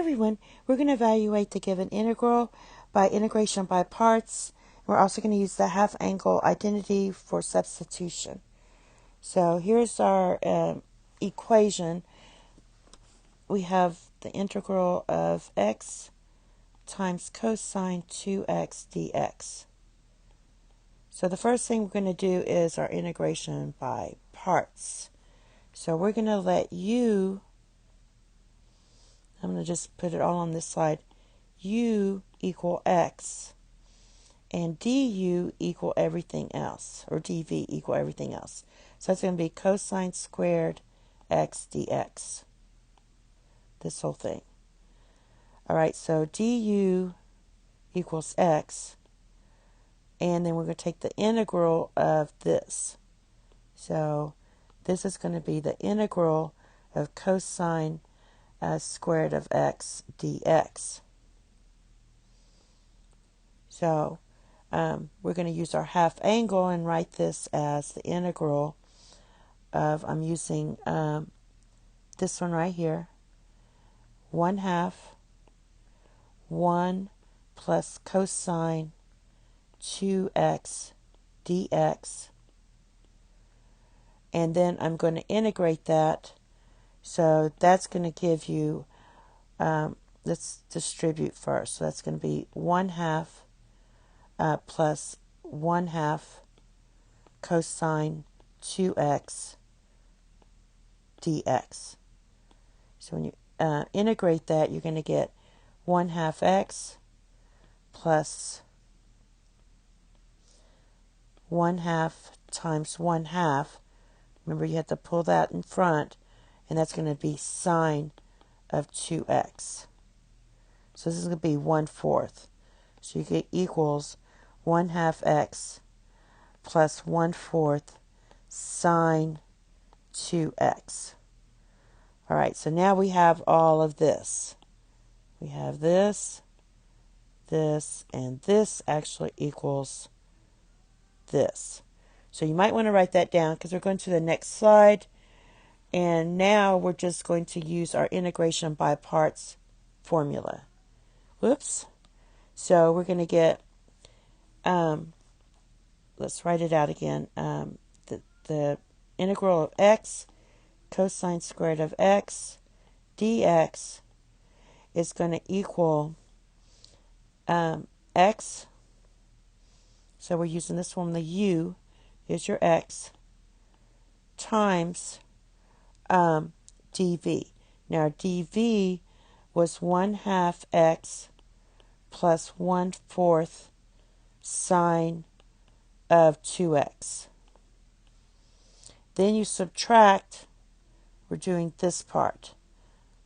everyone, we're going to evaluate the given integral by integration by parts. We're also going to use the half angle identity for substitution. So here's our equation. We have the integral of x times cosine 2x dx. So the first thing we're going to do is our integration by parts. So we're going to let u, I'm going to just put it all on this slide, u equal x, and du equal everything else, or dv equal everything else. So that's going to be cosine squared x dx, this whole thing. All right, so du equals x, and then we're going to take the integral of this. So this is going to be the integral of cosine squared of x dx. So we're going to use our half angle and write this as the integral of, I'm using this one right here, 1/2 1 plus cosine 2x dx. And then I'm going to integrate that. So that's going to give you, let's distribute first. So that's going to be 1/2 plus 1/2 cosine 2x dx. So when you integrate that, you're going to get 1/2 x plus 1/2 times 1/2. Remember, you have to pull that in front, and that's going to be sine of 2x. So this is going to be 1/4. So you get equals 1/2 x plus 1/4 sine 2x. All right, so now we have all of this. We have this, this, and this actually equals this. So you might want to write that down because we're going to the next slide. And now we're just going to use our integration by parts formula. Whoops. So we're going to get, let's write it out again. The integral of x cosine squared of x dx is going to equal x. So we're using this one, the u is your x, times dv. Now dv was 1/2 x plus 1/4 sine of 2x. Then you subtract, we're doing this part.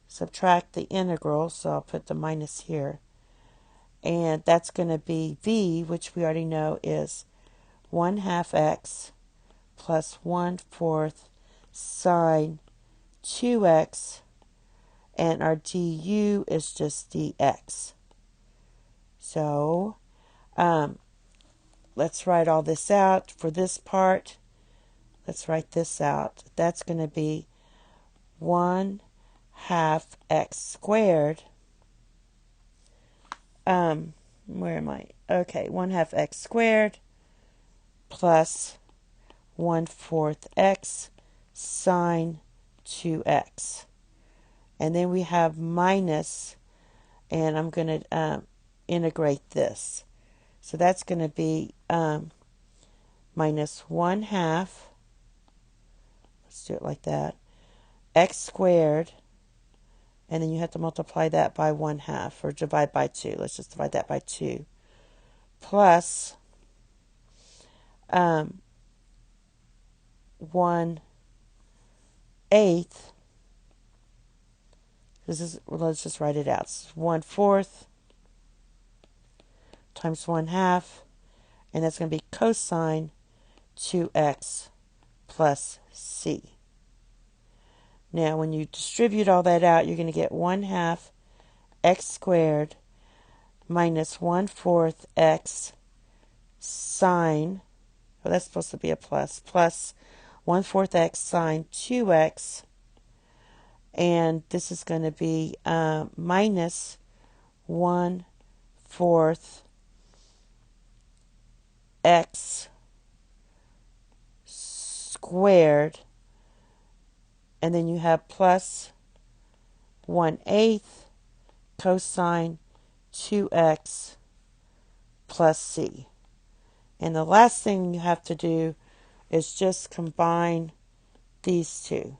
Subtract the integral, so I'll put the minus here. And that's going to be v, which we already know is 1/2 x plus 1/4 sine 2x, and our du is just dx. So let's write all this out for this part. Let's write this out. That's going to be 1/2 x squared. Where am I? Okay, 1/2 x squared plus 1/4 x sine 2x. And then we have minus, and I'm going to integrate this. So that's going to be minus 1/2, let's do it like that, x squared, and then you have to multiply that by 1/2, or divide by 2. Let's just divide that by 2. Plus 1/8. This is, well, let's just write it out. It's 1/4 times 1/2, and that's going to be cosine 2x plus c. Now, when you distribute all that out, you're going to get 1/2 x squared minus 1/4 x sine, well, that's supposed to be a plus, plus 1/4 x sine 2x, And this is going to be minus 1/4 x squared, and then you have plus 1/8 cosine 2x plus c. And the last thing you have to do is just combine these two.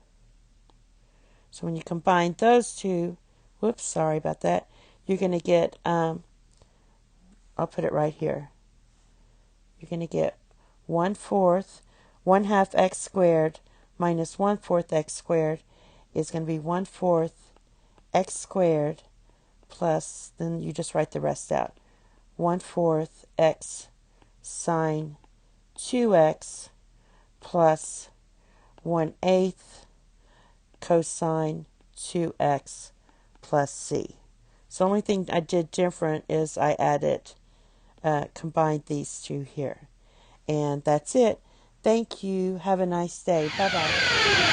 So when you combine those two, whoops, sorry about that, you're going to get, I'll put it right here. You're going to get 1/4, 1/2 x squared minus 1/4 x squared is going to be 1/4 x squared plus, then you just write the rest out, 1/4 x sine 2x plus 1/8 cosine 2x plus c. So the only thing I did different is I added, combined these two here. And that's it. Thank you. Have a nice day. Bye-bye.